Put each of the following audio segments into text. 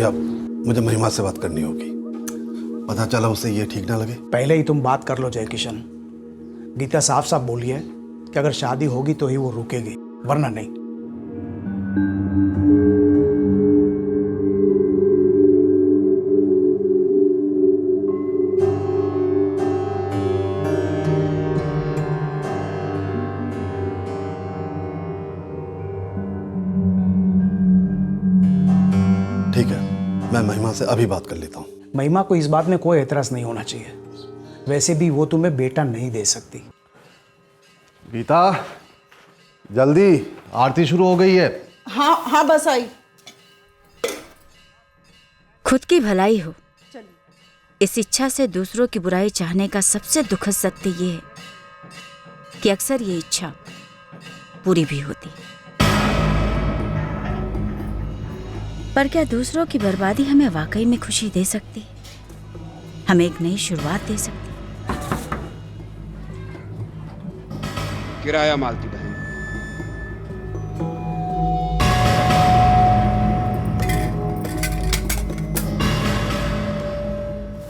भैया मुझे महिमा से बात करनी होगी। पता चला उसे ये ठीक ना लगे। पहले ही तुम बात कर लो जय किशन। गीता साफ साफ बोली है कि अगर शादी होगी तो ही वो रुकेगी, वरना नहीं। ठीक है, मैं महिमा से अभी बात कर लेता हूँ। महिमा को इस बात में कोई एतराज नहीं होना चाहिए। वैसे भी वो तुम्हें बेटा नहीं दे सकती। गीता जल्दी, आरती शुरू हो गई है। हाँ हाँ बस आई। खुद की भलाई हो, इस इच्छा से दूसरों की बुराई चाहने का सबसे दुखद सत्य ये है कि अक्सर ये इच्छा पूरी भी होती है। पर क्या दूसरों की बर्बादी हमें वाकई में खुशी दे सकती है? हमें एक नई शुरुआत दे सकती है? किराया मालती बहन।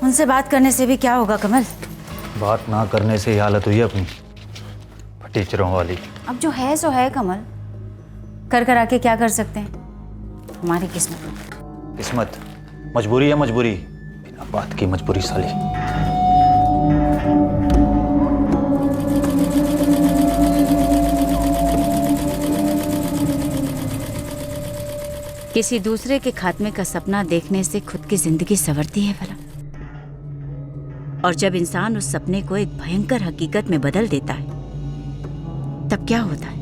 उनसे बात करने से भी क्या होगा कमल? बात ना करने से ही हालत हुई है अपनी टीचरों वाली। अब जो है सो है कमल, कर आके क्या कर सकते हैं? हमारी किस्मत। किस्मत मजबूरी है, मजबूरी बिना बात की मजबूरी साली। किसी दूसरे के खात्मे का सपना देखने से खुद की जिंदगी संवरती है भला? और जब इंसान उस सपने को एक भयंकर हकीकत में बदल देता है तब क्या होता है?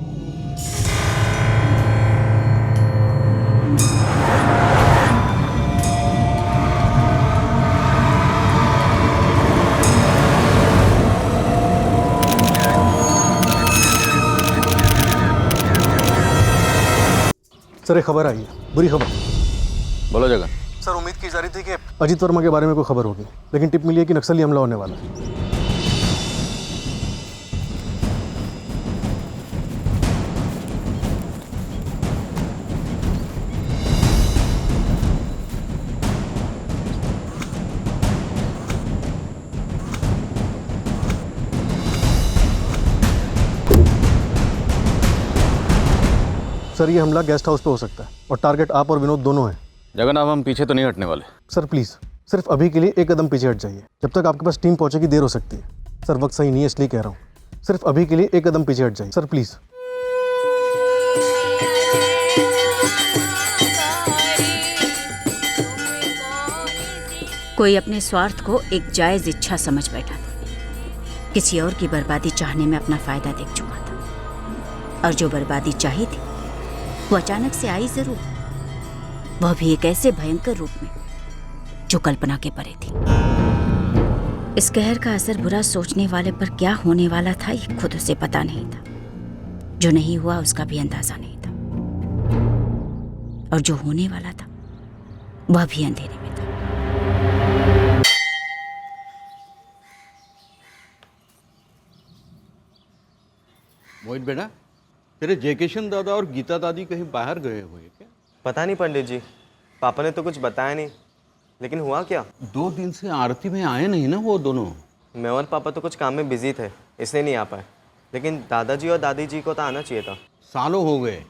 सर एक खबर आई है, बुरी खबर। बोलो जगन। सर उम्मीद की जा रही थी कि अजीत वर्मा के बारे में कोई खबर होगी, लेकिन टिप मिली है कि नक्सली हमला होने वाला है। सर ये हमला गेस्ट हाउस पे हो सकता है और टारगेट आप और विनोद दोनों हैं। जगन अब हम पीछे तो नहीं हटने वाले। सर प्लीज़ सिर्फ अभी के लिए एक कदम पीछे हट जाइए। जब तक आपके पास टीम पहुंचेगी देर हो सकती है। सर वक्त सही नहीं है इसलिए कह रहा हूँ। सिर्फ अभी के लिए एक कदम पीछे हट जाइए सर प्लीज़। कोई अपने स्वार्थ को एक जायज इच्छा समझ बैठा था। किसी और की बर्बादी चाहने में अपना फायदा देख चुका था। और जो बर्बादी चाही थी वो अचानक से आई जरूर, वह भी एक ऐसे भयंकर रूप में जो कल्पना के परे थी। इस कहर का असर बुरा सोचने वाले पर क्या होने वाला था ये खुद उसे पता नहीं था। जो नहीं हुआ उसका भी अंदाजा नहीं था, और जो होने वाला था वह भी अंधेरे में था। मोहित बेटा, तेरे जयकिशन दादा और गीता दादी कहीं बाहर गए हुए क्या? पता नहीं पंडित जी, पापा ने तो कुछ बताया नहीं। लेकिन हुआ क्या? 2 दिन से आरती में आए नहीं ना वो दोनों। मैं और पापा तो कुछ काम में बिजी थे इसलिए नहीं आ पाए, लेकिन दादाजी और दादी जी को तो आना चाहिए था। सालों हो गए,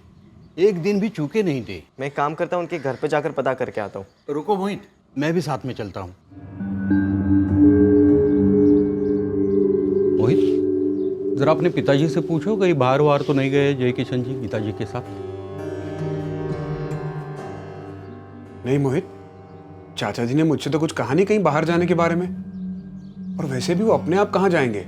एक दिन भी चूके नहीं थे। मैं एक काम करता हूँ, उनके घर पे जाकर पता करके आता हूँ। रुको मोहित, मैं भी साथ में चलता हूँ। मोहित, जरा अपने पिताजी से पूछो कहीं बाहर वार तो नहीं गए जय किशन जी गीता जी के साथ। नहीं मोहित, चाचा जी ने मुझसे तो कुछ कहा नहीं कहीं बाहर जाने के बारे में। और वैसे भी वो अपने आप कहाँ जाएंगे?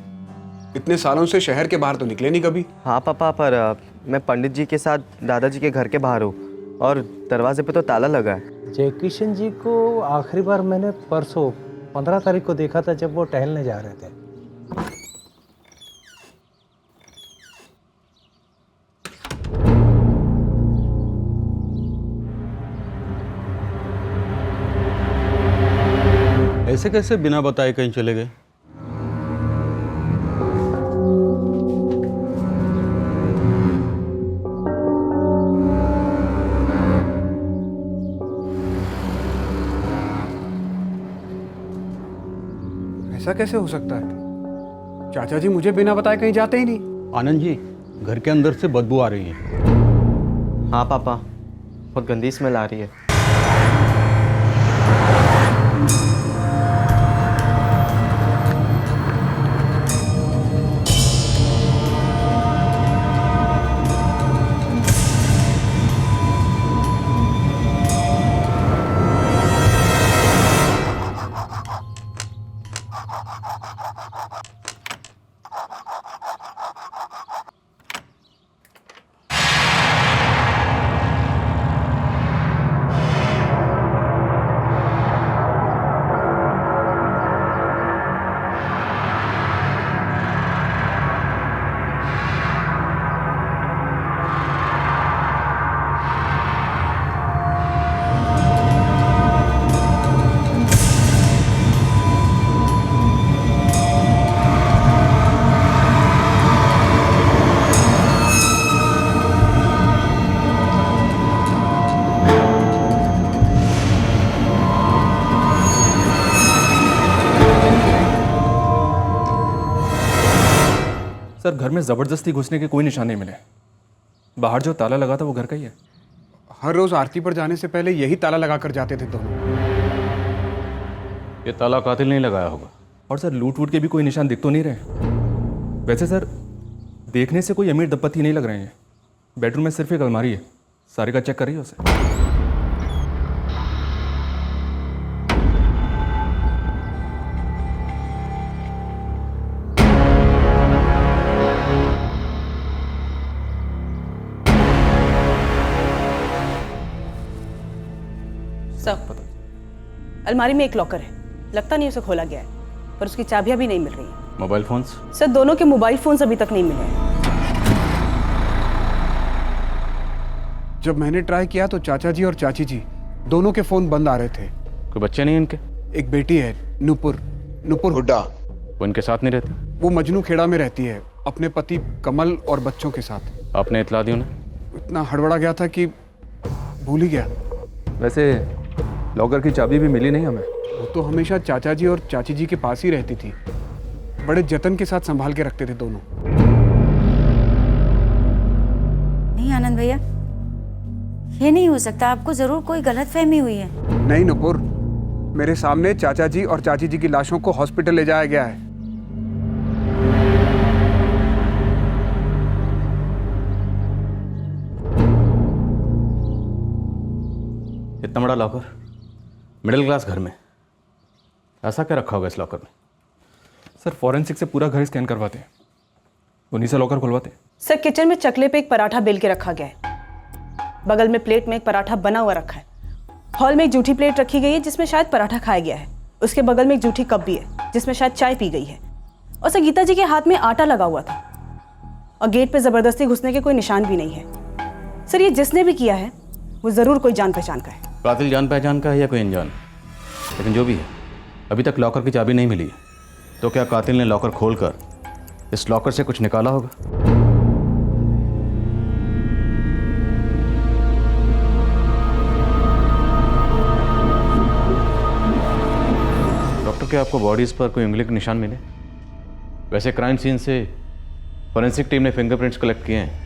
इतने सालों से शहर के बाहर तो निकले नहीं कभी। हाँ पापा, पर मैं पंडित जी के साथ दादाजी के घर के बाहर हूँ और दरवाजे पे तो ताला लगा है। जयकिशन जी को आखिरी बार मैंने परसों 15 तारीख को देखा था जब वो टहलने जा रहे थे। ऐसे कैसे बिना बताए कहीं चले गए? ऐसा कैसे हो सकता है? चाचा जी मुझे बिना बताए कहीं जाते ही नहीं। आनंद जी, घर के अंदर से बदबू आ रही है। हाँ पापा, बहुत गंदी स्मेल आ रही है। सर, घर में ज़बरदस्ती घुसने के कोई निशान नहीं मिले। बाहर जो ताला लगा था वो घर का ही है। हर रोज आरती पर जाने से पहले यही ताला लगा कर जाते थे दोनों। ये ताला कातिल नहीं लगाया होगा। और सर, लूट वूट के भी कोई निशान दिख तो नहीं रहे। वैसे सर, देखने से कोई अमीर दंपति नहीं लग रहे हैं। बेडरूम में सिर्फ एक अलमारी है। सारे का चेक करिए उसे। सर, अलमारी में एक लॉकर है, लगता नहीं उसे खोला गया है, पर उसकी चाबियां भी नहीं मिल रही हैं। Mobile phones? सर, दोनों के मोबाइल फोन्स अभी तक नहीं मिले हैं। जब मैंने ट्राई किया तो चाचा जी और चाची जी दोनों के फोन बंद आ रहे थे। कोई बच्चे नहीं इनके? एक बेटी है, नुपुर हुड्डा। वो इनके साथ नहीं रहती? वो मजनू खेड़ा में रहती है, अपने पति कमल और बच्चों के साथ। आपने इतला दी उन्हें? इतना हड़बड़ा गया था कि भूल ही गया। वैसे लॉकर की चाबी भी मिली नहीं हमें। वो तो हमेशा चाचा जी और चाची जी के पास ही रहती थी। बड़े जतन के साथ संभाल के रखते थे दोनों। नहीं आनंद भैया, ये नहीं हो सकता। आपको जरूर कोई गलतफहमी हुई है। नहीं नुपुर, मेरे सामने चाचा जी और चाची जी की लाशों को हॉस्पिटल ले जाया गया है। इतना बड़ा लॉकर, मिडिल क्लास घर में, ऐसा क्या रखा होगा इस लॉकर में? सर, फॉरेंसिक से पूरा घर स्कैन करवाते हैं, उन्हीं से लॉकर खुलवाते हैं। सर, किचन में चकले पे एक पराठा बेल के रखा गया है। बगल में प्लेट में एक पराठा बना हुआ रखा है। हॉल में एक जूठी प्लेट रखी गई है जिसमें शायद पराठा खाया गया है। उसके बगल में एक जूठी कप भी है जिसमें शायद चाय पी गई है। और सर, गीता जी के हाथ में आटा लगा हुआ था और गेट पे जबरदस्ती घुसने के कोई निशान भी नहीं है। सर, ये जिसने भी किया है वो जरूर कोई जान पहचान का है। कातिल जान पहचान का है या कोई अनजान? लेकिन जो भी है, अभी तक लॉकर की चाबी नहीं मिली है। तो क्या कातिल ने लॉकर खोलकर इस लॉकर से कुछ निकाला होगा? डॉक्टर, क्या आपको बॉडीज पर कोई उंगली के निशान मिले? वैसे क्राइम सीन से फॉरेंसिक टीम ने फिंगरप्रिंट्स कलेक्ट किए हैं।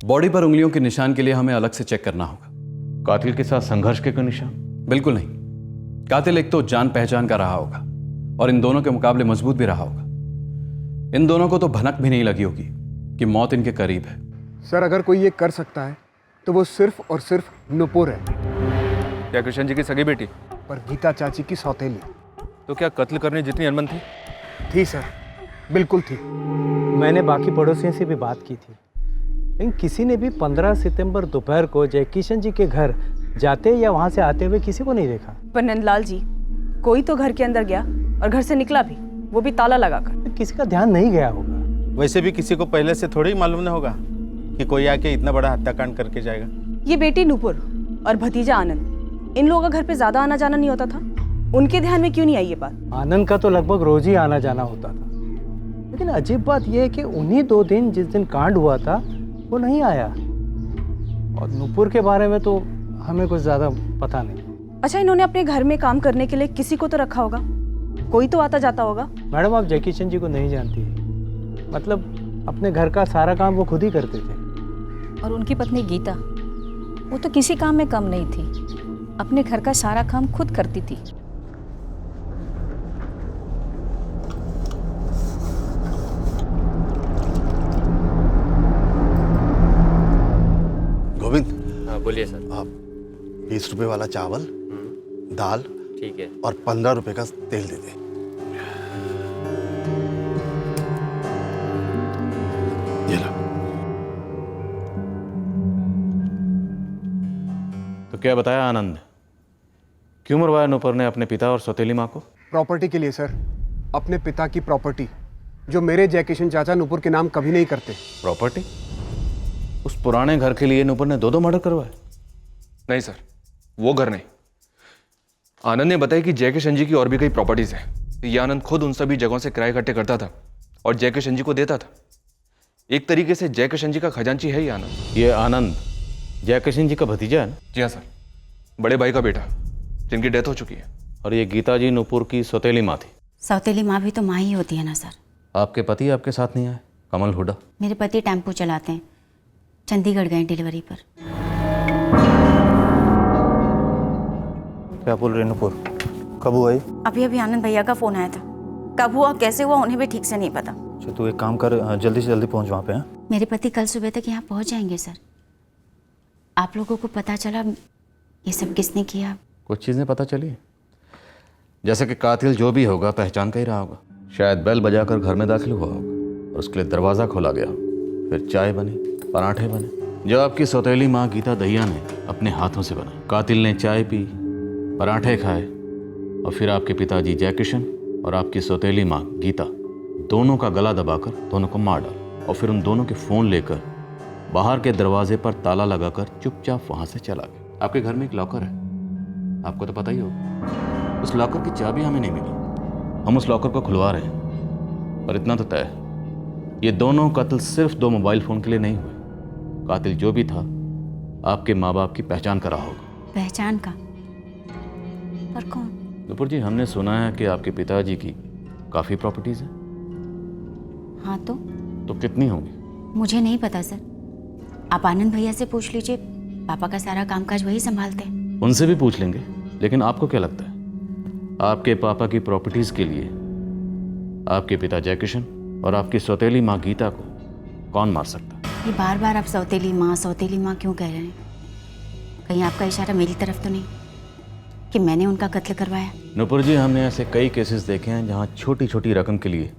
बॉडी पर उंगलियों के निशान के लिए हमें अलग से चेक करना होगा। कातिल के साथ संघर्ष के कोई निशान? बिल्कुल नहीं। कातिल एक तो जान पहचान का रहा होगा और इन दोनों के मुकाबले मजबूत भी रहा होगा। इन दोनों को तो भनक भी नहीं लगी होगी कि मौत इनके करीब है। सर, अगर कोई ये कर सकता है तो वो सिर्फ और सिर्फ नुपुर है। क्या कृष्ण जी की सगी बेटी? पर गीता चाची की सौतेली। तो क्या कत्ल करने जितनी अनबन थी? थी सर, बिल्कुल थी। मैंने बाकी पड़ोसियों से भी बात की थी, लेकिन किसी ने भी 15 सितंबर दोपहर को जय किशन जी के घर जाते या वहाँ से आते हुए किसी को नहीं देखा। पर नंदलाल जी, कोई तो घर के अंदर गया और घर से निकला भी, वो भी ताला लगाकर। किसी का ध्यान नहीं गया होगा। वैसे भी किसी को पहले से थोड़ी मालूम नहीं होगा कि कोई आके इतना बड़ा हत्याकांड करके जाएगा। ये बेटी नुपुर और भतीजा आनंद, इन लोगों का घर पे ज्यादा आना जाना नहीं होता था। उनके ध्यान में क्यों नहीं आई ये बात? आनंद का तो लगभग रोज ही आना जाना होता था, लेकिन अजीब बात यह है कि उन्हीं 2 दिन जिस दिन कांड हुआ था वो नहीं आया। और नूपुर के बारे में तो हमें कुछ ज़्यादा पता नहीं। अच्छा, इन्होंने अपने घर में काम करने के लिए किसी को तो रखा होगा, कोई तो आता जाता होगा। मैडम, आप जैकी चंद जी को नहीं जानती, मतलब अपने घर का सारा काम वो खुद ही करते थे। और उनकी पत्नी गीता, वो तो किसी काम में कम नहीं थी, अपने घर का सारा काम खुद करती थी। गोविंद। हाँ बोलिए सर। आप 20 रुपए वाला चावल, दाल, ठीक है, और 15 रुपए का तेल दे दे। ये लो। तो क्या बताया आनंद, क्यों मरवाया नूपुर ने अपने पिता और सौतेली माँ को? प्रॉपर्टी के लिए सर, अपने पिता की प्रॉपर्टी जो मेरे जयकिशन चाचा नूपुर के नाम कभी नहीं करते। प्रॉपर्टी? उस पुराने घर के लिए नूपुर ने 2 मर्डर करवाए? नहीं सर, वो घर नहीं। आनंद ने बताया कि जयकिशन जी की और भी कई प्रॉपर्टीज हैं। ये आनंद खुद उन सभी जगहों से किराए इकट्ठे करता था और जयकिशन जी को देता था। एक तरीके से जयकिशन जी का खजांची है ये आनंद। ये आनंद जयकिशन जी का भतीजा है ना? जी हाँ सर, बड़े भाई का बेटा, जिनकी डेथ हो चुकी है। और ये गीता जी नूपुर की सौतेली माँ थी। सौतेली माँ भी तो माँ ही होती है ना सर। आपके पति आपके साथ नहीं आए? कमल हुड्डा? मेरे पति टेम्पो चलाते हैं, चंडीगढ़ गए डिलीवरी पर। क्या बोल रहे नूपुर, कब हुआ ये? अभी अभी आनंद भैया का फ़ोन आया था, कब हुआ कैसे हुआ उन्हें भी ठीक से नहीं पता। अच्छा, तू एक काम कर, जल्दी से जल्दी पहुंच वहाँ पे। हाँ, मेरे पति कल सुबह तक यहाँ पहुँच जाएंगे सर। आप लोगों को पता चला ये सब किसने किया? कुछ चीज़ें पता चली, जैसे कि कातिल जो भी होगा पहचान का ही रहा होगा। शायद बेल बजाकर घर में दाखिल हुआ होगा और उसके लिए दरवाज़ा खोला गया, फिर चाय बनी, पराठे बने जो आपकी सौतेली माँ गीता दहिया ने अपने हाथों से बनाए। कातिल ने चाय पी, पराठे खाए और फिर आपके पिताजी जयकिशन और आपकी सौतेली माँ गीता दोनों का गला दबाकर दोनों को मार डाला और फिर उन दोनों के फ़ोन लेकर बाहर के दरवाजे पर ताला लगाकर चुपचाप वहाँ से चला गया। आपके घर में एक लॉकर है, आपको तो पता ही होगा। उस लॉकर की चाबी हमें नहीं मिली, हम उस लॉकर को खुलवा रहे हैं। और इतना तो तय है, ये दोनों कत्ल सिर्फ 2 मोबाइल फ़ोन के लिए नहीं हुए। कातिल जो भी था आपके माँ बाप की पहचान करा होगा। पहचान का? पर कौन? नूपुर जी, हमने सुना है कि आपके पिताजी की काफ़ी प्रॉपर्टीज़ हैं। हाँ तो कितनी होंगी? मुझे नहीं पता सर, आप आनंद भैया से पूछ लीजिए, पापा का सारा कामकाज वही संभालते हैं। उनसे भी पूछ लेंगे, लेकिन आपको क्या लगता है आपके पापा की प्रॉपर्टीज़ के लिए आपके पिता जयकिशन और आपकी सौतेली माँ गीता को कौन मार सकता है? ये बार बार आप सौतेली माँ क्यों कह रहे हैं? कहीं आपका इशारा मेरी तरफ तो नहीं कि मैंने उनका कत्ल करवाया? नूपुर जी, हमने ऐसे कई केसेस देखे हैं जहाँ छोटी छोटी रकम के लिए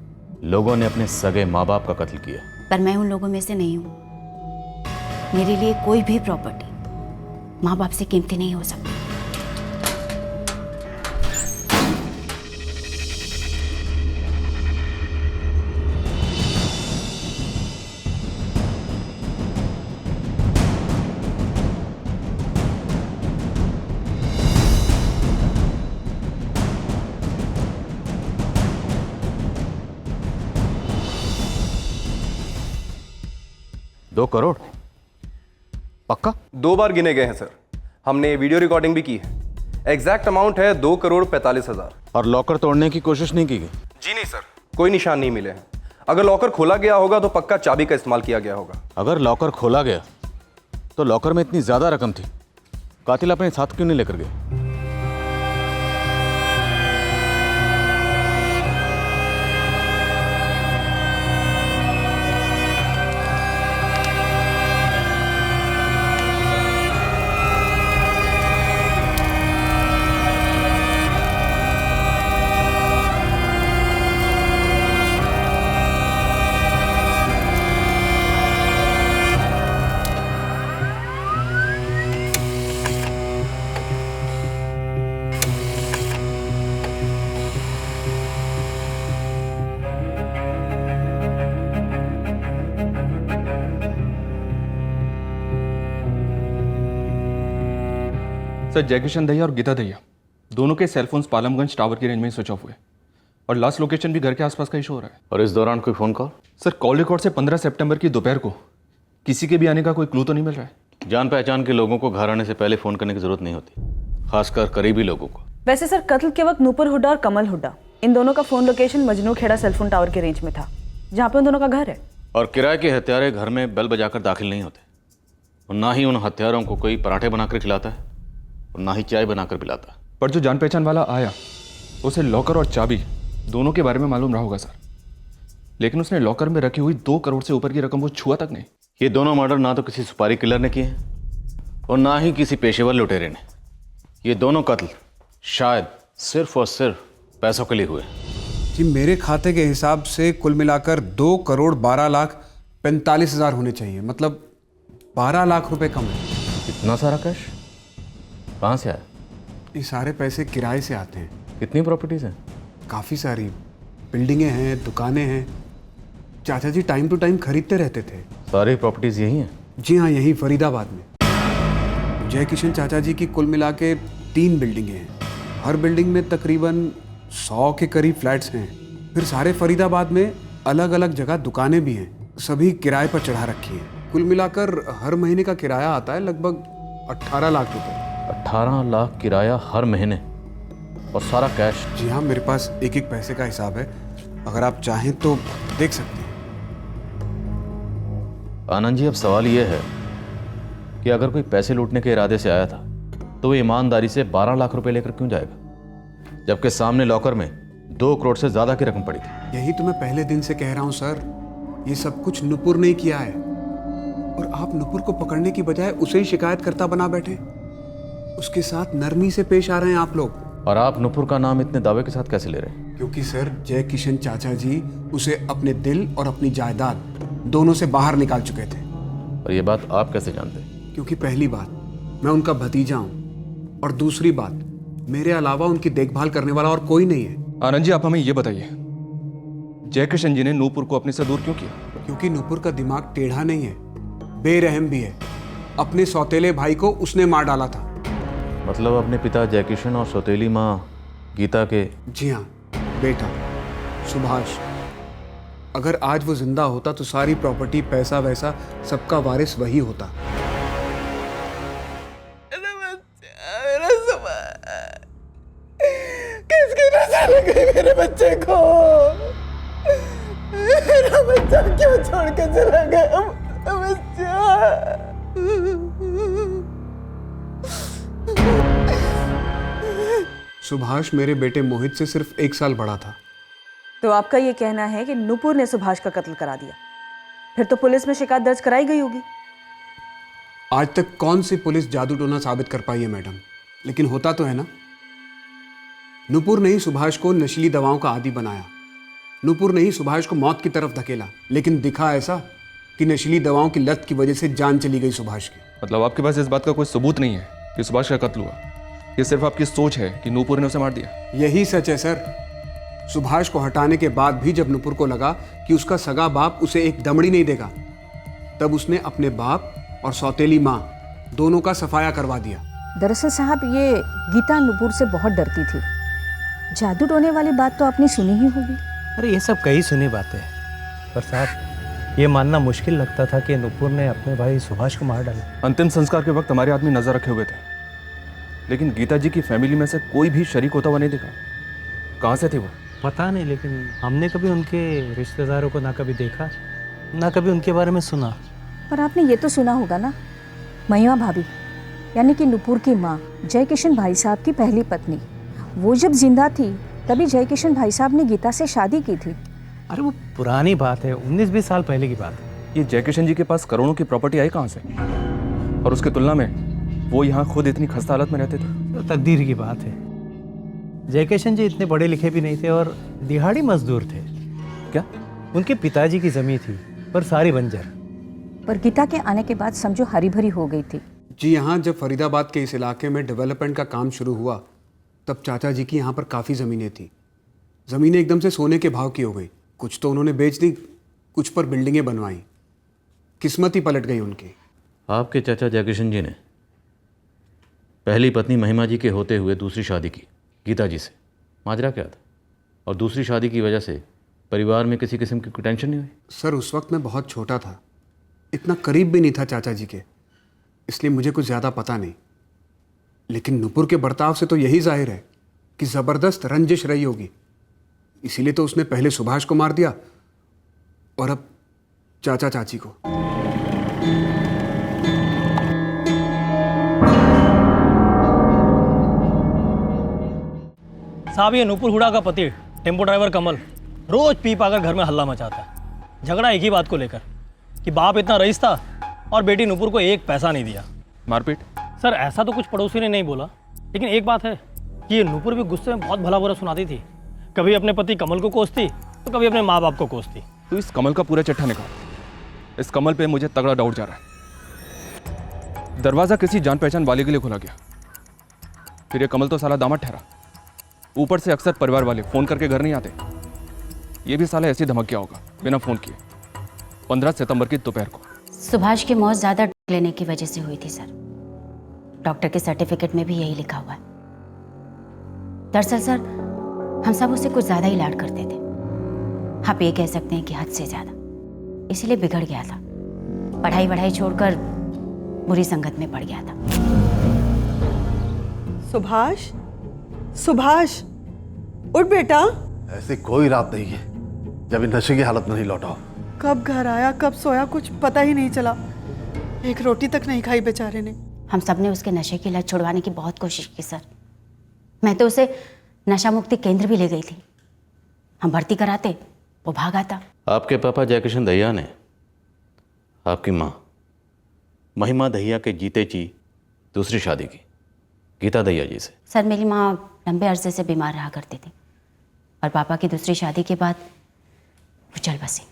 लोगों ने अपने सगे माँ बाप का कत्ल किया। पर मैं उन लोगों में से नहीं हूँ। मेरे लिए कोई भी प्रॉपर्टी माँ बाप से कीमती नहीं हो सकती। दो करोड़ पक्का? 2 बार गिने गए हैं सर, हमने वीडियो रिकॉर्डिंग भी की है। एग्जैक्ट अमाउंट है 2,45,00,000। और लॉकर तोड़ने की कोशिश नहीं की गई? जी नहीं सर, कोई निशान नहीं मिले हैं। अगर लॉकर खोला गया होगा तो पक्का चाबी का इस्तेमाल किया गया होगा। अगर लॉकर खोला गया तो लॉकर में इतनी ज्यादा रकम थी, कातिल अपने साथ क्यों नहीं लेकर गए? सर, जयकिशन दहिया और गीता दहिया दोनों के सेलफोन्स पालमगंज टावर की रेंज में स्विच ऑफ हुए और लास्ट लोकेशन भी घर के आसपास का ही शो हो रहा है। और इस दौरान कोई phone call? Sir call record से 15 सितंबर की दोपहर को किसी के भी आने का कोई क्लू तो नहीं मिल रहा है। जान पहचान के लोगों को घर आने से पहले फ़ोन करने की ज़रूरत नहीं होती, खासकर करीबी लोगों को। वैसे सर कत्ल के वक्त नूपुर हुड्डा और कमल हुड्डा इन दोनों का phone location Majnu Khera cellphone tower के रेंज में था, जहाँ पे उन दोनों का घर है। और किराए के हत्यारे घर में बेल बजाकर दाखिल नहीं होते, और ना ही उन हत्यारों को कोई पराठे बनाकर खिलाता है और ना ही चाय बनाकर पिलाता है। पर जो जान पहचान वाला आया उसे लॉकर और चाबी दोनों के बारे में मालूम रहा होगा सर, लेकिन उसने लॉकर में रखी हुई 2 करोड़ से ऊपर की रकम वो छुआ तक नहीं। ये दोनों मर्डर ना तो किसी सुपारी किलर ने किए हैं और ना ही किसी पेशेवर लुटेरे ने। ये दोनों कत्ल शायद सिर्फ और सिर्फ पैसों के लिए हुए। जी मेरे खाते के हिसाब से कुल मिलाकर 2,12,45,000 होने चाहिए, मतलब 12 लाख रुपए कम है। इतना सारा कैश कहाँ से आया? ये सारे पैसे किराए से आते हैं। कितनी प्रॉपर्टीज हैं? काफ़ी सारी बिल्डिंगें हैं, दुकानें हैं। चाचा जी टाइम टू टाइम खरीदते रहते थे। सारी प्रॉपर्टीज यही हैं? जी हाँ, यही फरीदाबाद में। जय किशन चाचा जी की कुल मिला के 3 बिल्डिंगें हैं। हर बिल्डिंग में तकरीबन 100 के करीब फ्लैट्स हैं। फिर सारे फरीदाबाद में अलग अलग जगह दुकानें भी हैं, सभी किराए पर चढ़ा रखी हैं। कुल मिलाकर हर महीने का किराया आता है लगभग 18 लाख रुपए। 18 लाख किराया हर महीने और सारा कैश? जी हाँ, मेरे पास एक एक पैसे का हिसाब है, अगर आप चाहें तो देख सकते हैं। आनंद जी, अब सवाल यह है कि अगर कोई पैसे लूटने के इरादे से आया था तो वो ईमानदारी से 12 लाख रुपए लेकर क्यों जाएगा, जबकि सामने लॉकर में 2 करोड़ से ज्यादा की रकम पड़ी थी? यही तो मैं पहले दिन से कह रहा हूं सर, ये सब कुछ नुपुर ने किया है। और आप नुपुर को पकड़ने की बजाय उसे ही शिकायतकर्ता बना बैठे। उसके साथ नरमी से पेश आ रहे हैं आप लोग। और आप नुपुर का नाम इतने दावे के साथ कैसे ले रहे हैं? क्योंकि सर जय किशन चाचा जी उसे अपने दिल और अपनी जायदाद दोनों से बाहर निकाल चुके थे। और ये बात आप कैसे जानते हैं? क्योंकि पहली बात, मैं उनका भतीजा हूं, और दूसरी बात, मेरे अलावा उनकी देखभाल करने वाला और कोई नहीं है। आनंद जी, आप हमें ये बताइए, जय किशन जी ने नूपुर को अपने से दूर क्यों किया? क्योंकि नूपुर का दिमाग टेढ़ा नहीं है, बेरहम भी है। अपने सौतेले भाई को उसने मार डाला था। मतलब अपने पिता जय किशन और सौतेली माँ गीता के? जी हाँ, बेटा सुभाष। अगर आज वो जिंदा होता तो सारी प्रॉपर्टी, पैसा वैसा सबका वारिस वही होता। किसकी नजर लग गई मेरे बच्चे को? मेरा बच्चा क्यों छोड़ के चला गया? बच्चा सुभाष मेरे बेटे मोहित से सिर्फ 1 साल बड़ा था। तो आपका ये कहना है कि नूपुर ने सुभाष का कत्ल करा दिया? फिर तो पुलिस में शिकायत दर्ज कराई गई होगी। आज तक कौन सी पुलिस जादू टोना साबित कर पाई है मैडम, लेकिन होता तो है ना। नूपुर ने ही सुभाष को नशीली दवाओं का आदी बनाया। नूपुर ने ही सुभाष को मौत की तरफ धकेला, लेकिन दिखा ऐसा कि नशीली दवाओं की लत की वजह से जान चली गई सुभाष की। मतलब आपके पास इस बात का कोई सबूत नहीं है कि सुभाष का कत्ल हुआ? ये सिर्फ आपकी सोच है कि नूपुर ने उसे मार दिया? यही सच है सर। सुभाष को हटाने के बाद भी जब नूपुर को लगा कि उसका सगा बाप उसे एक दमड़ी नहीं देगा, तब उसने अपने बाप और सौतेली माँ दोनों का सफाया करवा दिया। दरअसल साहब, ये गीता नूपुर से बहुत डरती थी। जादू टोने वाली बात तो आपने सुनी ही होगी। अरे ये सब कई सुनी बातें हैं, पर साहब ये मानना मुश्किल लगता था कि नूपुर ने अपने भाई सुभाष को मार डाला। अंतिम संस्कार के वक्त हमारे आदमी नजर रखे हुए थे, लेकिन गीता जी की फैमिली में से कोई भी शरीक होता हुआ नहीं दिखा। कहाँ से थे वो? पता नहीं, लेकिन हमने कभी उनके रिश्तेदारों को ना कभी देखा, ना कभी उनके बारे में सुना। पर आपने ये तो सुना होगा ना, महिमा भाभी यानी कि नूपुर की माँ जय किशन भाई साहब की पहली पत्नी, वो जब जिंदा थी तभी जय किशन भाई साहब ने गीता से शादी की थी। अरे वो पुरानी बात है, 19-20 साल पहले की बात है। ये जय किशन जी के पास करोड़ों की प्रॉपर्टी आई कहाँ से? और उसकी तुलना में वो यहाँ खुद इतनी खस्ता हालत में रहते थे। तो तकदीर की बात है। जय किशन जी इतने पढ़े लिखे भी नहीं थे और दिहाड़ी मजदूर थे। क्या? उनके पिताजी की जमीन थी पर सारी बंजर। पर गीता के आने के बाद समझो हरी भरी हो गई थी। जी यहाँ जब फरीदाबाद के इस इलाके में डेवलपमेंट का काम शुरू हुआ तब चाचा जी की यहाँ पर काफ़ी ज़मीनें थी। ज़मीनें एकदम से सोने के भाव की हो गई। कुछ तो उन्होंने बेच दी, कुछ पर बिल्डिंगें बनवाई। किस्मत ही पलट गई उनकी। आपके चाचा जयकिशन जी ने पहली पत्नी महिमा जी के होते हुए दूसरी शादी की गीता जी से माजरा क्या था? और दूसरी शादी की वजह से परिवार में किसी किस्म की कोई टेंशन नहीं हुई? सर उस वक्त मैं बहुत छोटा था, इतना करीब भी नहीं था चाचा जी के, इसलिए मुझे कुछ ज़्यादा पता नहीं। लेकिन नुपुर के बर्ताव से तो यही जाहिर है कि ज़बरदस्त रंजिश रही होगी, इसीलिए तो उसने पहले सुभाष को मार दिया और अब चाचा चाची को। साहब ये नुपुर हुडा का पति टेम्पो ड्राइवर कमल रोज पी पाकर घर में हल्ला मचाता है। झगड़ा एक ही बात को लेकर कि बाप इतना रईस था और बेटी नुपुर को एक पैसा नहीं दिया। मारपीट? सर ऐसा तो कुछ पड़ोसी ने नहीं बोला, लेकिन एक बात है कि ये नुपुर भी गुस्से में बहुत भला बुरा सुनाती थी। कभी अपने पति कमल को कोसती तो कभी अपने माँ बाप को कोसती। तो इस कमल का पूरा चिट्ठा निकाल। इस कमल पे मुझे तगड़ा डाउट जा रहा है। दरवाज़ा किसी जान पहचान वाले के लिए खुला गया, फिर ये कमल तो साला दामाद ठहरा। ऊपर से अक्सर परिवार वाले फ़ोन करके घर नहीं आते। ये भी साला ऐसे धमक गया होगा बिना फ़ोन किए 15 सितंबर की दोपहर को। सुभाष की मौत ज़्यादा ड्रग लेने की वजह से हुई थी सर। डॉक्टर के सर्टिफिकेट में भी यही लिखा हुआ है। दरअसल सर हम सब उसे कुछ ज़्यादा ही लाड करते थे, आप ये कह सकते हैं कि हद से ज़्यादा, इसीलिए बिगड़ गया था। पढ़ाई वढ़ाई छोड़कर बुरी संगत में पड़ गया था। सुभाष, सुभाष उठ बेटा। ऐसी कोई रात नहीं है जब ये नशे की हालत में नहीं लौटा हो। कब घर आया कब सोया कुछ पता ही नहीं चला, एक रोटी तक नहीं खाई बेचारे ने। हम सब ने उसके नशे की लत छुड़वाने की बहुत कोशिश की सर। मैं तो उसे नशा मुक्ति केंद्र भी ले गई थी। हम भर्ती कराते वो भाग आता। आपके पापा जयकिशन दहिया ने आपकी माँ महिमा दहिया के जीते जी दूसरी शादी की गीता दहिया जी से। सर मेरी माँ लंबे अरसे से बीमार रहा करती थी और पापा की दूसरी शादी के बाद वो चल बसी।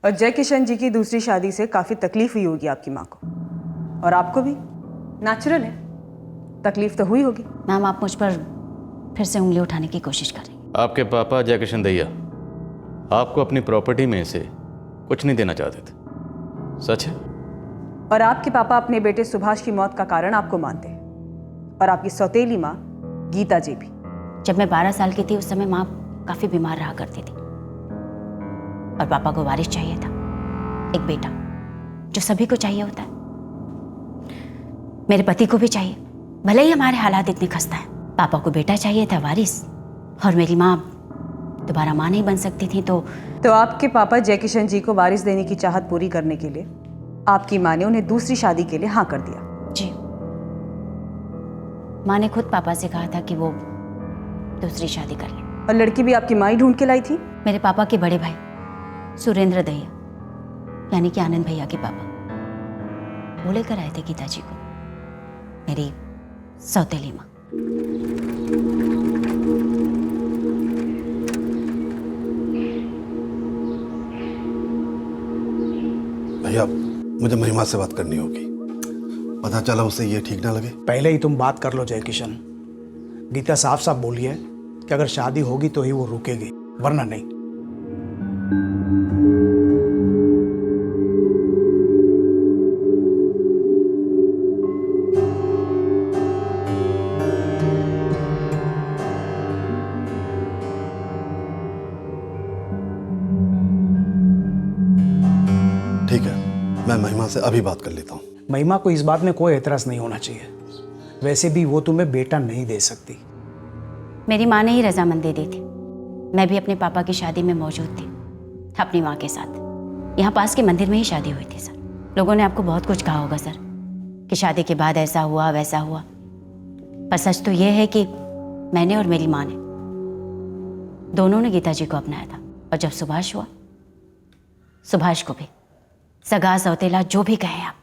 और जय किशन जी की दूसरी शादी से काफ़ी तकलीफ हुई होगी आपकी माँ को, और आपको भी। नेचुरल है, तकलीफ तो हुई होगी। मैम आप मुझ पर फिर से उंगली उठाने की कोशिश कर रही हैं। आपके पापा जयकिशन दहिया आपको अपनी प्रॉपर्टी में से कुछ नहीं देना चाहते थे, सच है? और आपके पापा अपने बेटे सुभाष की मौत का कारण आपको मानते हैं, और आपकी सौतेली माँ गीता जी भी। जब मैं 12 साल की थी उस समय माँ काफ़ी बीमार रहा करती थी और पापा को वारिस चाहिए था, एक बेटा जो सभी को चाहिए होता है। मेरे पति को भी चाहिए, भले ही हमारे हालात इतने खस्ता हैं। पापा को बेटा चाहिए था वारिस, और मेरी माँ दोबारा माँ नहीं बन सकती थी। तो आपके पापा जय किशन जी को वारिस देने की चाहत पूरी करने के लिए आपकी माँ ने उन्हें दूसरी शादी के लिए हाँ कर दिया। जी, माँ ने खुद पापा से कहा था कि वो दूसरी शादी कर ले। और लड़की भी आपकी माँ ही ढूंढ के लाई थी? मेरे पापा के बड़े भाई सुरेंद्र दहिया यानी कि आनंद भैया के पापा, वो लेकर आए थे गीता जी को, मेरी सौतेली माँ। भैया मुझे महिमा से बात करनी होगी। पता चला उसे ये ठीक ना लगे। पहले ही तुम बात कर लो जय किशन। गीता साफ साफ बोली है कि अगर शादी होगी तो ही वो रुकेगी, वरना नहीं। ठीक है, मैं महिमा से अभी बात कर लेता हूँ। महिमा को इस बात में कोई एतराज नहीं होना चाहिए। वैसे भी वो तुम्हें बेटा नहीं दे सकती। मेरी माँ ने ही रजामंदी दी थी। मैं भी अपने पापा की शादी में मौजूद थी अपनी माँ के साथ। यहाँ पास के मंदिर में ही शादी हुई थी सर। लोगों ने आपको बहुत कुछ कहा होगा सर कि शादी के बाद ऐसा हुआ वैसा हुआ, पर सच तो ये है कि मैंने और मेरी माँ ने दोनों ने गीता जी को अपनाया था। और जब सुभाष हुआ, सुभाष को भी सगा सौतेला जो भी कहे आप,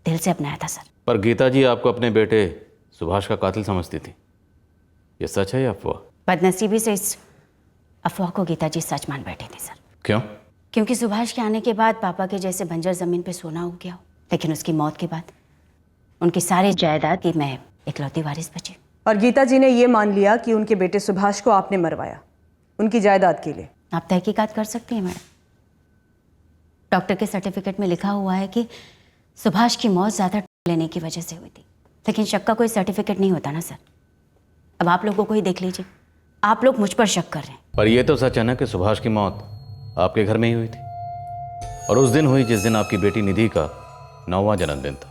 दिल से अपनाया था सर। पर गीता जी आपको अपने बेटे सुभाष का कातिल समझती थी, ये सच है या अफवाह? बदनसीबी से इस अफवाह को गीता जी सच मान बैठे थे सर। क्यों? क्योंकि सुभाष के आने के बाद पापा के जैसे बंजर जमीन पे सोना उग गया हो, लेकिन उसकी मौत के बाद उनकी सारी जायदाद की मैं इकलौती वारिस बची। और गीता जी ने ये मान लिया कि उनके बेटे सुभाष को आपने मरवाया उनकी जायदाद के लिए। आप तहकीकात कर सकती हैं मैडम। डॉक्टर के सर्टिफिकेट में लिखा हुआ है कि सुभाष की मौत ज़्यादा लेने की वजह से हुई थी, लेकिन शक का कोई सर्टिफिकेट नहीं होता ना सर। अब आप लोगों को ही देख लीजिए, आप लोग मुझ पर शक कर रहे हैं। पर यह तो सच है ना कि सुभाष की मौत आपके घर में ही हुई थी, और उस दिन हुई जिस दिन आपकी बेटी निधि का 9वां जन्मदिन था।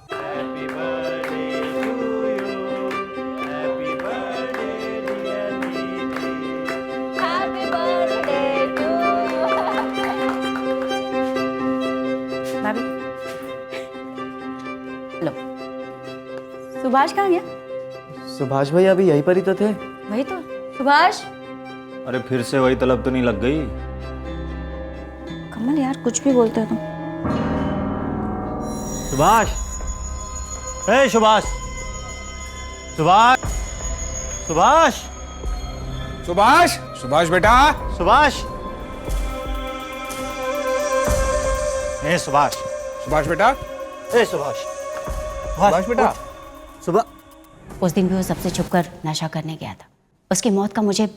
भाभी लो। सुभाष कहाँ गया? सुभाष भाई अभी यहीं पर ही तो थे। वही तो। सुभाष। अरे फिर से वही तलब तो नहीं लग गई? कमल यार कुछ भी बोलते हो तुम। सुभाष, ए सुभाष, सुभाष, सुभाष, सुभाष, सुभाष बेटा, सुभाष, ए सुभाष, सुभाष बेटा, ए सुभाष, सुभाष बेटा। सुबह उस दिन भी वो सबसे छुपकर नशा करने गया था। उसकी मौत का मुझे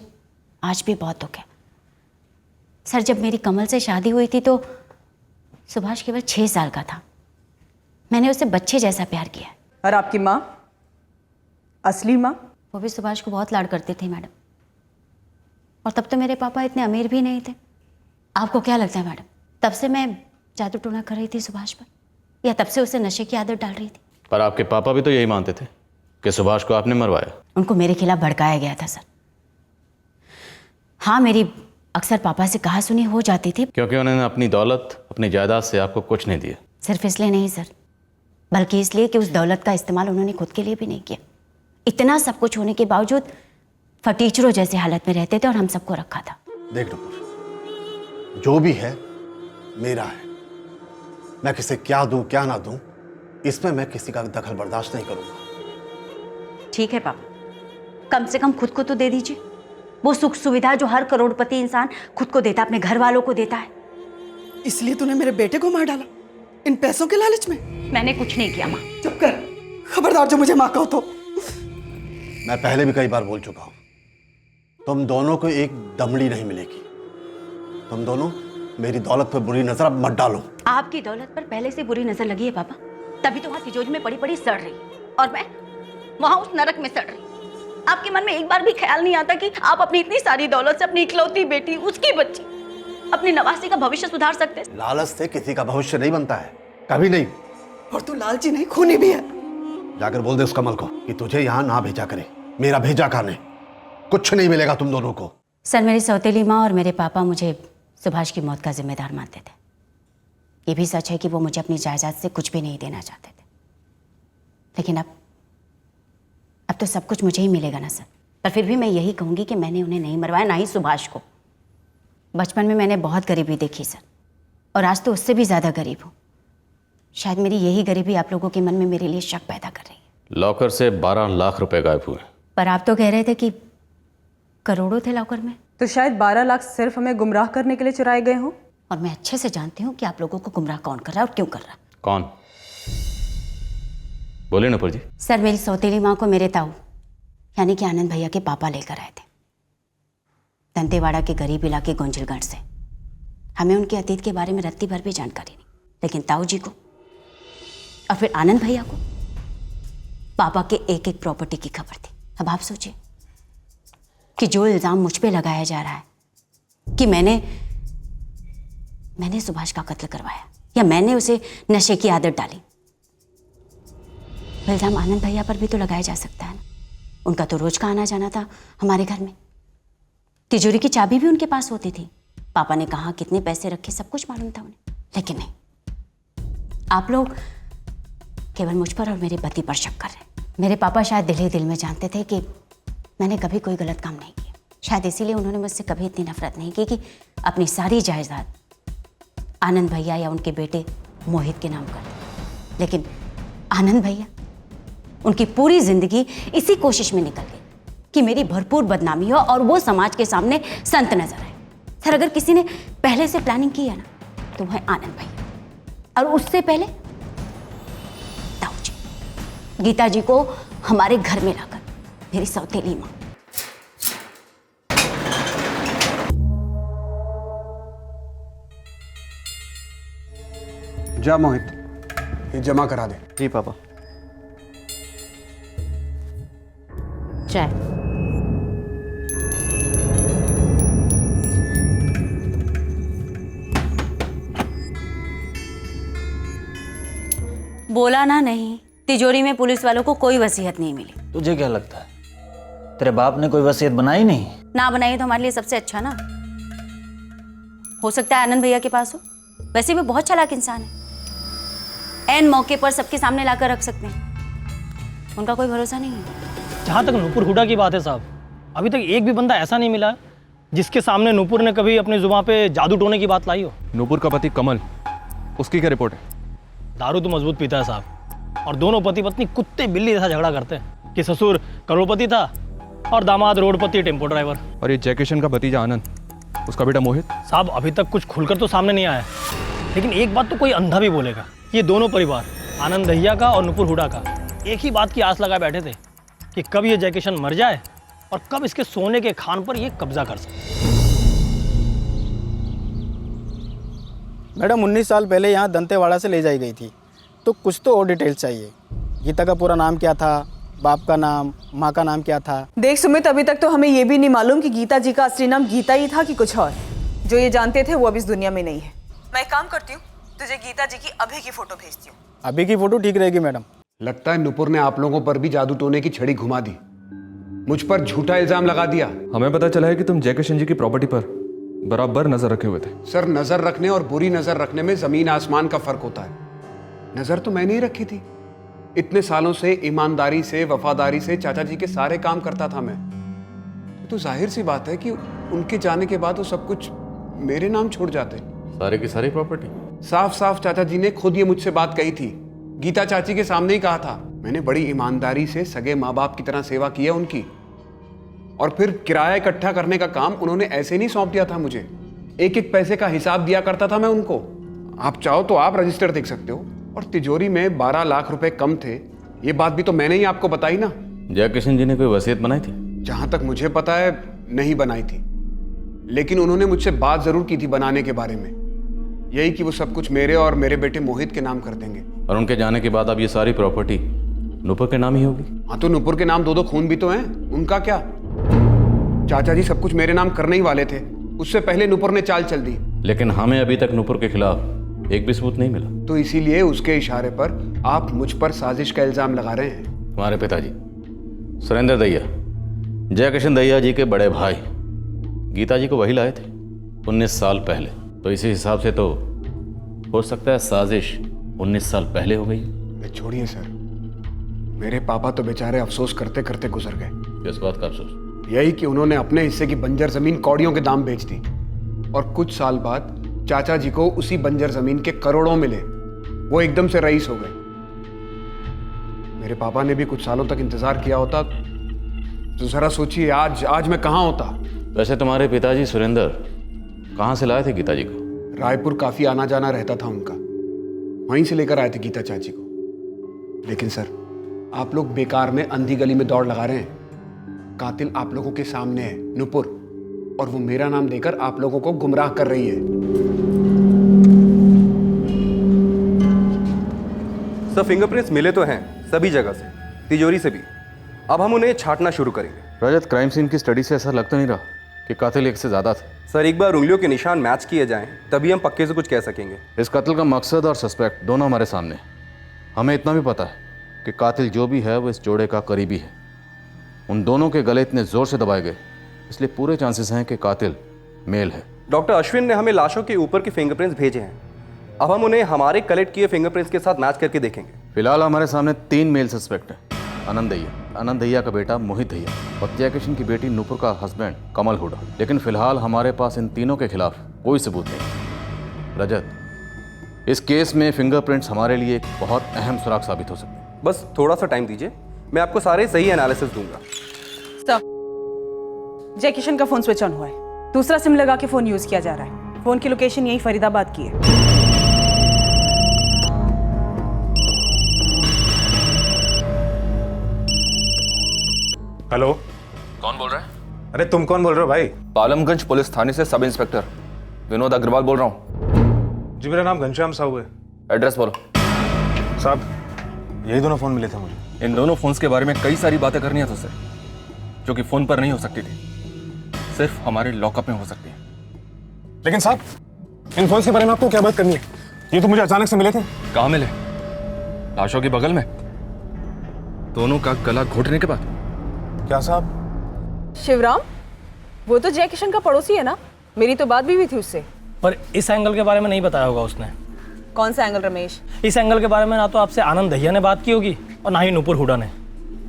आज भी बहुत दुख है। सर, जब मेरी कमल से शादी हुई थी तो सुभाष केवल 6 साल का था। मैंने उसे बच्चे जैसा प्यार किया। और आपकी माँ, असली माँ? वो भी सुभाष को बहुत लाड करते थे मैडम। और तब तो मेरे पापा इतने अमीर भी नहीं थे। आपको क्या लगता है मैडम, तब से मैं जादू टोना कर रही थी सुभाष पर, या तब से उसे नशे की आदत डाल रही थी? पर आपके पापा भी तो यही मानते थे कि सुभाष को आपने मरवाया। उनको मेरे खिलाफ भड़काया गया था सर। हाँ, मेरी अक्सर पापा से कहा सुनी हो जाती थी, क्योंकि उन्होंने अपनी दौलत, अपनी जायदाद से आपको कुछ नहीं दिया। सिर्फ इसलिए नहीं सर, बल्कि इसलिए कि उस दौलत का इस्तेमाल उन्होंने खुद के लिए भी नहीं किया। इतना सब कुछ होने के बावजूद फटीचरों जैसे हालत में रहते थे और हम सबको रखा था। देख नुपुर, जो भी है मेरा है। मैं किसे क्या दूं क्या ना दूं, इसमें मैं किसी का दखल बर्दाश्त नहीं करूंगा। ठीक है पापा, कम से कम खुद को तो दे दीजिए वो सुख सुविधा जो हर करोड़पति इंसान खुद को देता, अपने घर वालों को देता है। इसलिए तूने मेरे बेटे को मार डाला इन पैसों के लालच में? मैंने कुछ नहीं किया माँ। चुप कर, खबरदार जो मुझे माँ कहो तो। मैं पहले भी कई बार बोल चुका हूं, तुम दोनों को एक दमड़ी नहीं मिलेगी। तुम दोनों मेरी दौलत पर बुरी नजर अब मत डालो। आपकी दौलत पर पहले से बुरी नजर लगी है पापा, तभी तो वहां तिजोरी में पड़ी पड़ी सड़ रही है, और मैं वहां उस नरक में सड़ रही। आपके मन में एक बार भी ख्याल नहीं आता कि आप अपनी इतनी सारी दौलत से अपनी इकलौती बेटी, उसकी बच्ची, अपनी नवासी का भविष्य सुधार सकते? लालच से किसी का भविष्य नहीं बनता है, कभी नहीं। और तू लालची नहीं, खूनी भी है। जाकर बोल दे उस कमल को कि तुझे यहाँ ना भेजा करे, मेरा भेजा खाने। कुछ नहीं मिलेगा तुम दोनों को। सर, मेरी सौतेली माँ और मेरे पापा मुझे सुभाष की मौत का जिम्मेदार मानते थे। ये भी सच है कि वो मुझे अपनी जायदाद से कुछ भी नहीं देना चाहते थे, लेकिन अब तो सब कुछ मुझे ही मिलेगा ना सर। पर फिर भी मैं यही कहूंगी कि मैंने उन्हें नहीं मरवाया, ना ही सुभाष को। बचपन में मैंने बहुत गरीबी देखी सर, और आज तो उससे भी ज्यादा गरीब हूँ। शायद मेरी यही गरीबी आप लोगों के मन में मेरे लिए शक पैदा कर रही है। लॉकर से 12 लाख रुपए गायब हुए। पर आप तो कह रहे थे कि करोड़ों थे लॉकर में। तो शायद 12 लाख सिर्फ हमें गुमराह करने के लिए चुराए गए हों। और मैं अच्छे से जानती हूँ कि आप लोगों को गुमराह कौन कर रहा है और क्यों कर रहा है। कौन? बोले नुपुर जी। सर, मेरी सौतेली माँ को मेरे ताऊ यानी कि आनंद भैया के पापा लेकर आए थे दंतेवाड़ा के गरीब इलाके गोंजलगढ़ से। हमें उनके अतीत के बारे में रत्ती भर भी जानकारी नहीं, लेकिन ताऊ जी को और फिर आनंद भैया को पापा के एक एक प्रॉपर्टी की खबर थी। अब आप सोचिए कि जो इल्जाम मुझ पे लगाया जा रहा है कि मैंने सुभाष का कत्ल करवाया या मैंने उसे नशे की आदत डाली, वो इल्जाम आनंद भैया पर भी तो लगाया जा सकता है ना। उनका तो रोज का आना जाना था हमारे घर में, तिजोरी की चाबी भी उनके पास होती थी। पापा ने कहा कितने पैसे रखे सब कुछ मालूम था उन्हें, लेकिन नहीं, आप लोग केवल मुझ पर और मेरे पति पर शक कर रहे हैं। मेरे पापा शायद दिल ही दिल में जानते थे कि मैंने कभी कोई गलत काम नहीं किया। शायद इसीलिए उन्होंने मुझसे कभी इतनी नफरत नहीं की कि अपनी सारी जायदाद आनंद भैया या उनके बेटे मोहित के नाम कर दी। लेकिन आनंद भैया उनकी पूरी जिंदगी इसी कोशिश में निकल गई कि मेरी भरपूर बदनामी हो और वो समाज के सामने संत नजर आए। सर, अगर किसी ने पहले से प्लानिंग की है ना तो वह है आनंद भैया, और उससे पहले ताऊ जी, गीता जी को हमारे घर में लाकर मेरी सौतेली माँ। जा मोहित, ये जमा करा दे। जी पापा। चाय। बोला ना नहीं, तिजोरी में पुलिस वालों को कोई वसीयत नहीं मिली। तुझे क्या लगता है तेरे बाप ने कोई वसीयत बनाई नहीं? ना बनाई तो हमारे लिए सबसे अच्छा ना। हो सकता है आनंद भैया के पास हो, वैसे भी बहुत चालाक इंसान है, एन मौके पर सबके सामने लाकर रख सकते हैं, उनका कोई भरोसा नहीं है। जहाँ तक नूपुर हुडा की बात है साहब, अभी तक एक भी बंदा ऐसा नहीं मिला जिसके सामने नूपुर ने कभी अपनी जुबान पे जादू टोने की बात लाई हो। नूपुर का पति कमल, उसकी क्या रिपोर्ट है? दारू तो मजबूत पीता है साहब, और दोनों पति पत्नी कुत्ते बिल्ली जैसा झगड़ा करते हैं कि ससुर करोड़पति था और दामाद रोडपति टेम्पो ड्राइवर। और ये जय किशन का भतीजा आनंद, उसका बेटा मोहित? साहब अभी तक कुछ खुलकर तो सामने नहीं आया, लेकिन एक बात तो कोई अंधा भी बोलेगा, ये दोनों परिवार आनंद दहिया का और नूपुर हुडा का एक ही बात की आस लगाए बैठे थे कि कब ये जय किशन मर जाए और कब इसके सोने के खान पर ये कब्जा कर सके। मैडम 19 साल पहले यहाँ दंतेवाड़ा से ले जाई गई थी, तो कुछ तो और डिटेल्स चाहिए। गीता का पूरा नाम क्या था, बाप का नाम, माँ का नाम क्या था? देख सुमित, अभी तक तो हमें ये भी नहीं मालूम कि गीता जी का असली नाम गीता ही था कि कुछ और। जो ये जानते थे वो अब इस दुनिया में नहीं है। मैं एक काम करती हूँ, तुझे गीता जी की अभी की फोटो भेजती हूँ। अभी की फोटो ठीक रहेगी मैडम। लगता है नुपुर ने आप लोगों पर भी जादू टोने की छड़ी घुमा दी, मुझ पर झूठा इल्जाम लगा दिया। हमें पता चला है कि तुम जय किशन जी की प्रॉपर्टी पर बराबर नजर रखे हुए थे। सर, नजर रखने और बुरी नजर रखने में जमीन आसमान का फर्क होता है। नजर तो मैंने ही रखी थी, इतने सालों से ईमानदारी से वफादारी से चाचा जी के सारे काम करता था मैं। तो जाहिर सी बात है कि उनके जाने के बाद वो सब कुछ मेरे नाम छोड़ जाते। सारे की सारी प्रॉपर्टी? साफ साफ चाचा जी ने खुद ये मुझसे बात कही थी, गीता चाची के सामने ही कहा था। मैंने बड़ी ईमानदारी से सगे माँ बाप की तरह सेवा की है उनकी, और फिर किराया इकट्ठा करने का काम उन्होंने ऐसे नहीं सौंप दिया था मुझे, एक एक पैसे का हिसाब दिया करता था मैं उनको। आप चाहो तो आप रजिस्टर देख सकते हो। और तिजोरी में 12 लाख रुपए कम थे, ये बात भी तो मैंने ही आपको बताई ना। जय किशन जी ने कोई वसीयत बनाई थी? जहां तक मुझे पता है नहीं बनाई थी, लेकिन उन्होंने मुझसे बात जरूर की थी बनाने के बारे में, यही कि वो सब कुछ मेरे और मेरे बेटे मोहित के नाम कर देंगे। और उनके जाने के बाद अब ये सारी प्रॉपर्टी नुपुर के नाम ही होगी? हाँ, तो नुपुर के नाम 2 खून भी तो हैं, उनका क्या? चाचा जी सब कुछ मेरे नाम करने ही वाले थे, उससे पहले नुपुर ने चाल चल दी। लेकिन हमें अभी तक नुपुर के खिलाफ एक भी सबूत नहीं मिला। तो इसीलिए उसके इशारे पर आप मुझ पर साजिश का इल्जाम लगा रहे हैं। हमारे पिताजी सुरेंद्र दहिया, जय किशन दहिया जी के बड़े भाई, गीता जी को वही लाए थे 19 साल पहले। तो इसी हिसाब से तो हो सकता है साजिश 19 साल पहले हो गई। छोड़िए सर, मेरे पापा तो बेचारे अफसोस करते करते गुजर गए। किस बात का अफसोस? यही कि उन्होंने अपने हिस्से की बंजर जमीन कौड़ियों के दाम बेच दी, और कुछ साल बाद चाचा जी को उसी बंजर जमीन के करोड़ों मिले, वो एकदम से रईस हो गए। मेरे पापा ने भी कुछ सालों तक इंतजार किया होता तो जरा सोचिए आज मैं कहाँ होता। वैसे तुम्हारे पिताजी सुरेंद्र कहाँ से लाए थे गीता जी को? रायपुर काफी आना जाना रहता था उनका, वहीं से लेकर आए थे गीता चाची को। लेकिन सर, आप लोग बेकार में अंधी गली में दौड़ लगा रहे हैं। कातिल आप लोगों के सामने है, नुपुर, और वो मेरा नाम देकर आप लोगों को गुमराह कर रही है। सब फिंगरप्रिंट्स मिले तो हैं सभी जगह से, तिजोरी से भी। अब हम उन्हें छांटना शुरू करेंगे। रजत, क्राइम सीन की स्टडी से ऐसा लगता नहीं रहा कि कातिल एक से ज्यादा थे। सर, एक बार उंगलियों के निशान मैच किए जाएं, तभी हम पक्के से कुछ कह सकेंगे। इस कत्ल का मकसद और सस्पेक्ट दोनों हमारे सामने हैं। हमें इतना भी पता है कि कातिल जो भी है वो इस जोड़े का करीबी है। उन दोनों के गले इतने जोर से दबाए गए, इसलिए पूरे चांसेस हैं कि कातिल मेल है। डॉक्टर अश्विन ने हमें लाशों के ऊपर के फिंगरप्रिंट्स भेजे हैं, अब हम उन्हें हमारे कलेक्ट किए फिंगरप्रिंट्स के साथ मैच करके देखेंगे। फिलहाल हमारे सामने 3 मेल सस्पेक्ट हैं। आनंद दहिया का बेटा मोहित दहिया और जय किशन की बेटी नूपुर का हस्बैंड कमल हुडा। लेकिन फिलहाल हमारे पास इन तीनों के खिलाफ कोई सबूत नहीं। रजत, इस केस में फिंगरप्रिंट्स हमारे लिए एक बहुत अहम सुराग साबित हो सकते हैं। बस थोड़ा सा टाइम दीजिए, मैं आपको सारे सही एनालिसिस दूंगा। सर, जय किशन का फोन स्विच ऑन हुआ है, दूसरा सिम लगा के फोन यूज किया जा रहा है। फोन की लोकेशन यही फरीदाबाद की है। हेलो, कौन बोल रहा है? अरे तुम कौन बोल रहे हो भाई? पालमगंज पुलिस थाने से सब इंस्पेक्टर विनोद अग्रवाल बोल रहा हूँ। जी, मेरा नाम घनश्याम साहू है। एड्रेस बोलो। साहब, यही दोनों फोन मिले थे मुझे। इन दोनों फोन्स के बारे में कई सारी बातें करनी है तुझसे, जो कि फोन पर नहीं हो सकती थी, सिर्फ हमारे लॉकअप में हो सकती है। लेकिन साहब, इन फोन के बारे में आपको क्या बात करनी है? ये तो मुझे अचानक से मिले थे। कहाँ मिले? लाशों के बगल में, दोनों का गला घोटने के बाद। क्या साहब? शिवराम, वो तो जय किशन का पड़ोसी है ना, मेरी तो बात भी हुई थी उससे। पर इस एंगल के बारे में नहीं बताया होगा उसने। कौन सा एंगल रमेश? इस एंगल के बारे में ना तो आपसे आनंद दहिया ने बात की होगी और ना ही नुपुर हुडा ने,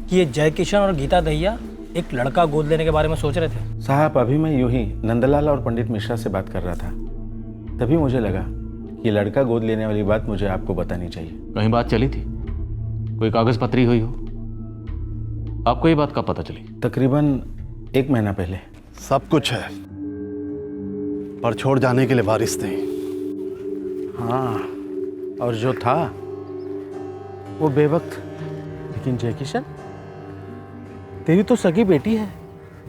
कि ये जय किशन और गीता दहिया एक लड़का गोद लेने के बारे में सोच रहे थे। साहब अभी मैं यूं ही नंदलाल और पंडित मिश्रा से बात कर रहा था, तभी मुझे लगा कि लड़का गोद लेने वाली बात मुझे आपको बतानी चाहिए। कहीं बात चली थी, कोई कागज पत्री हुई हो? आपको ये बात कब पता चली? तकरीबन 1 महीना पहले। सब कुछ है, पर छोड़ जाने के लिए वारिस थे। हाँ, और जो था वो बेवक्त। लेकिन जय किशन, तेरी तो सगी बेटी है,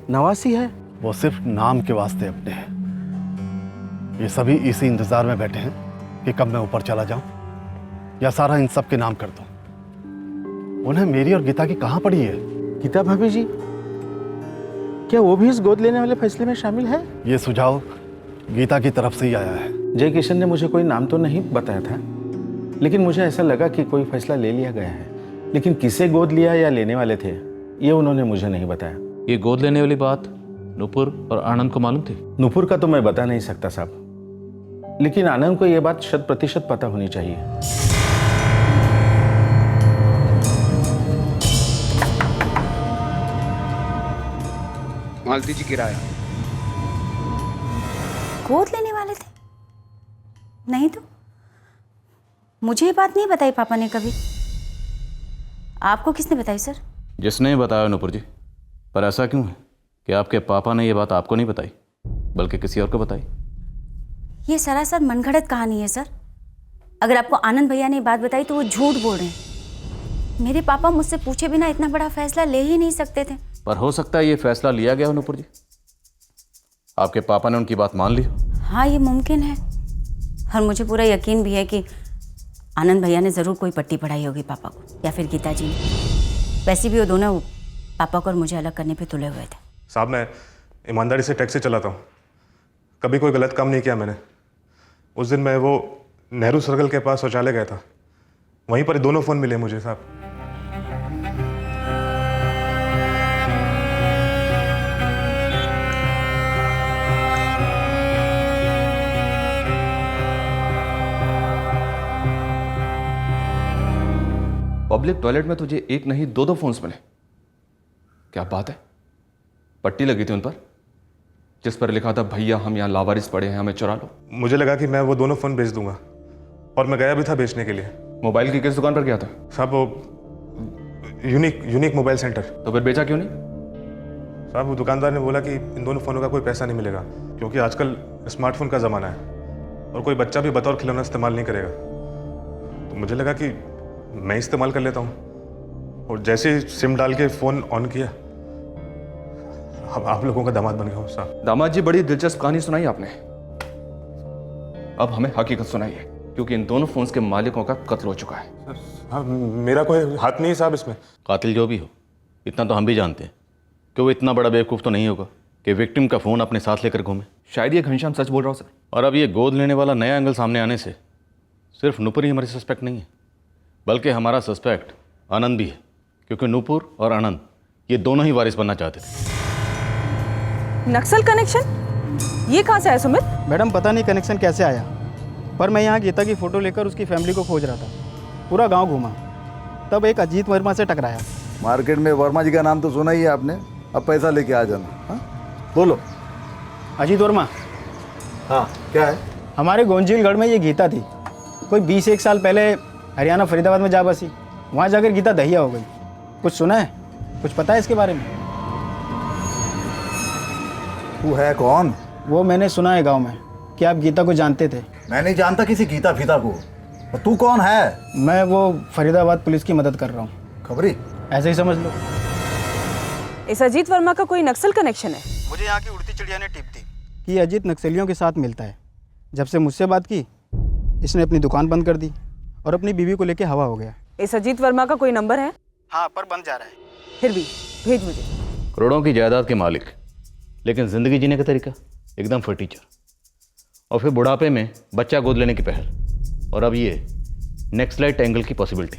नवासी है। वो सिर्फ नाम के वास्ते अपने हैं। ये सभी इसी इंतजार में बैठे हैं कि कब मैं ऊपर चला जाऊं या सारा इन सब के नाम कर दूं। उन्हें मेरी और गीता की कहां पड़ी है? गीता भाभी जी, क्या वो भी इस गोद लेने वाले फैसले में शामिल है? ये सुझाव गीता की तरफ से ही आया है। जय किशन ने मुझे कोई नाम तो नहीं बताया था, लेकिन मुझे ऐसा लगा कि कोई फैसला ले लिया गया है। लेकिन किसे गोद लिया या लेने वाले थे, ये उन्होंने मुझे नहीं बताया। ये गोद लेने वाली बात नुपुर और आनंद को मालूम थी? नुपुर का तो मैं बता नहीं सकता साहब, लेकिन आनंद को यह बात 100% पता होनी चाहिए। मालती जी किराया। गोद लेने वाले थे? नहीं तो मुझे ये बात नहीं बताई पापा ने कभी। आपको किसने बताई सर? जिसने बताया नुपुर जी, पर ऐसा क्यों है कि आपके पापा ने ये बात आपको नहीं बताई बल्कि किसी और को बताई? ये सरासर मनगढ़ंत कहानी है सर। अगर आपको आनंद भैया ने बात बताई तो वो झूठ बोल रहे हैं। मेरे पापा मुझसे पूछे बिना इतना बड़ा फैसला ले ही नहीं सकते थे। पर हो सकता है ये फैसला लिया गया हो नुपुर जी, आपके पापा ने उनकी बात मान ली हो। हाँ, ये मुमकिन है, और मुझे पूरा यकीन भी है कि आनंद भैया ने ज़रूर कोई पट्टी पढ़ाई होगी पापा को, या फिर गीता जी ने। वैसे भी वो दोनों पापा को और मुझे अलग करने पे तुले हुए थे। साहब मैं ईमानदारी से टैक्सी चलाता हूँ, कभी कोई गलत काम नहीं किया मैंने। उस दिन मैं वो नेहरू सर्कल के पास शौचालय गया था, वहीं पर दोनों फ़ोन मिले मुझे साहब। पब्लिक टॉयलेट में तुझे एक नहीं दो फोन्स मिले? क्या बात है? पट्टी लगी थी उन पर जिस पर लिखा था भैया हम यहाँ लावारिस पड़े हैं, हमें चुरा लो। मुझे लगा कि मैं वो दोनों फ़ोन बेच दूंगा, और मैं गया भी था बेचने के लिए। मोबाइल की किस दुकान पर गया था? साहब वो यूनिक मोबाइल सेंटर। तो फिर बेचा क्यों नहीं? साहब वो दुकानदार ने बोला कि इन दोनों फ़ोनों का कोई पैसा नहीं मिलेगा, क्योंकि आजकल स्मार्टफोन का ज़माना है और कोई बच्चा भी बतौर खिलौना इस्तेमाल नहीं करेगा। तो मुझे लगा कि मैं इस्तेमाल कर लेता हूँ, और जैसे ही सिम डाल के फ़ोन ऑन किया, अब आप लोगों का दामाद बन गया हूँ साहब। दामाद जी, बड़ी दिलचस्प कहानी सुनाई आपने। अब हमें हकीकत सुनाइए, क्योंकि इन दोनों फोन्स के मालिकों का कत्ल हो चुका है। हाँ, मेरा कोई हाथ नहीं है साहब इसमें। कातिल जो भी हो, इतना तो हम भी जानते हैं कि वो इतना बड़ा बेवकूफ़ तो नहीं होगा कि विक्टिम का फ़ोन अपने साथ लेकर घूमे। शायद ये घनश्याम सच बोल रहा हो सर। और अब ये गोद लेने वाला नया एंगल सामने आने से सिर्फ नुपुर ही हमारी सस्पेक्ट नहीं है, बल्कि हमारा सस्पेक्ट आनंद भी है, क्योंकि नुपुर और आनंद ये दोनों ही वारिस बनना चाहते थे। नक्सल कनेक्शन ये कहाँ से आया सुमित? मैडम पता नहीं कनेक्शन कैसे आया, पर मैं यहाँ गीता की फ़ोटो लेकर उसकी फैमिली को खोज रहा था। पूरा गांव घूमा, तब एक अजीत वर्मा से टकराया। मार्केट में वर्मा जी का नाम तो सुना ही है आपने, अब पैसा लेके आ जाना। हाँ बोलो। अजीत वर्मा? हाँ क्या है? हमारे गोंजीलगढ़ में ये गीता थी, कोई 20-1 साल पहले हरियाणा फरीदाबाद में जा बसी। वहाँ जाकर गीता दहिया हो गई। कुछ सुना है, कुछ पता है इसके बारे में? तू है कौन? वो मैंने सुना है गांव में कि आप गीता को जानते थे। मैं नहीं जानता किसी गीता फीता को। और तू कौन है? मैं वो फरीदाबाद पुलिस की मदद कर रहा हूँ। खबरी? ऐसे ही समझ लो। इस अजीत वर्मा का कोई नक्सल कनेक्शन है? मुझे यहाँ की उड़ती चिड़िया ने टिप दी कि अजीत नक्सलियों के साथ मिलता है। जब से मुझसे बात की, इसने अपनी दुकान बंद कर दी और अपनी बीवी को लेके हवा हो गया। इस अजीत वर्मा का कोई नंबर है? हाँ, पर बंद जा रहा है। फिर भी भेज मुझे। करोड़ों की जायदाद के मालिक, लेकिन जिंदगी जीने का तरीका एकदम फटीचर, और फिर बुढ़ापे में बच्चा गोद लेने की पहल, और अब ये नेक्स्ट लाइट एंगल की पॉसिबिलिटी।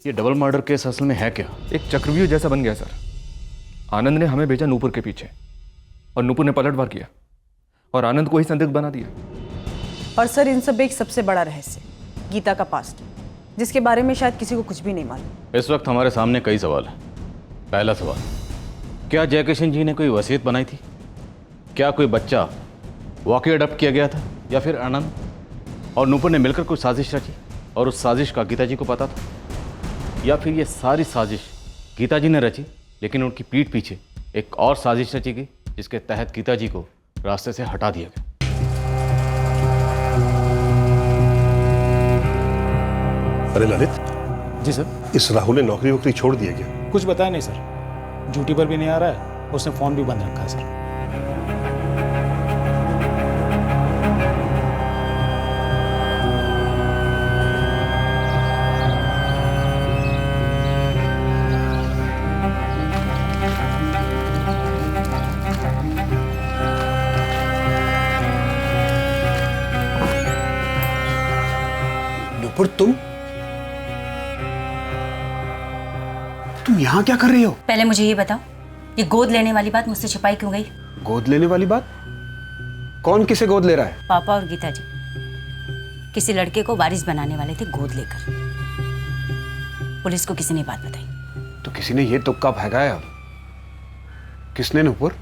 ये डबल मर्डर केस असल में है क्या? एक चक्रव्यूह जैसा बन गया सर। आनंद ने हमें भेजा नूपुर के पीछे और नूपुर ने पलटवार किया और आनंद को ही संदिग्ध बना दिया। और सर इन सब एक सबसे बड़ा रहस्य, गीता का पास्ट, जिसके बारे में शायद किसी को कुछ भी नहीं मालूम। इस वक्त हमारे सामने कई सवाल हैं। पहला सवाल, क्या जयकिशन जी ने कोई वसीयत बनाई थी? क्या कोई बच्चा वाकई अडॉप्ट किया गया था, या फिर आनंद और नूपुर ने मिलकर कोई साजिश रची और उस साजिश का गीता जी को पता था? या फिर ये सारी साजिश गीता जी ने रची लेकिन उनकी पीठ पीछे एक और साजिश रची गई जिसके तहत गीता जी को रास्ते से हटा दिया गया? अरे ललित। जी सर। इस राहुल ने नौकरी वोकरी छोड़ दी है क्या? कुछ बताया नहीं सर, ड्यूटी पर भी नहीं आ रहा है, उसने फ़ोन भी बंद रखा है सर। नुपुर, तुम यहाँ क्या कर रही हो? पहले मुझे ये बताओ, ये गोद लेने वाली बात मुझसे छुपाई क्यों गई? गोद लेने वाली बात? कौन किसे गोद ले रहा है? पापा और गीता जी किसी लड़के को वारिस बनाने वाले थे गोद लेकर। पुलिस को किसी ने बात बताई। तो किसी ने ये तुक्का फेंका है। अब किसने नुपुर?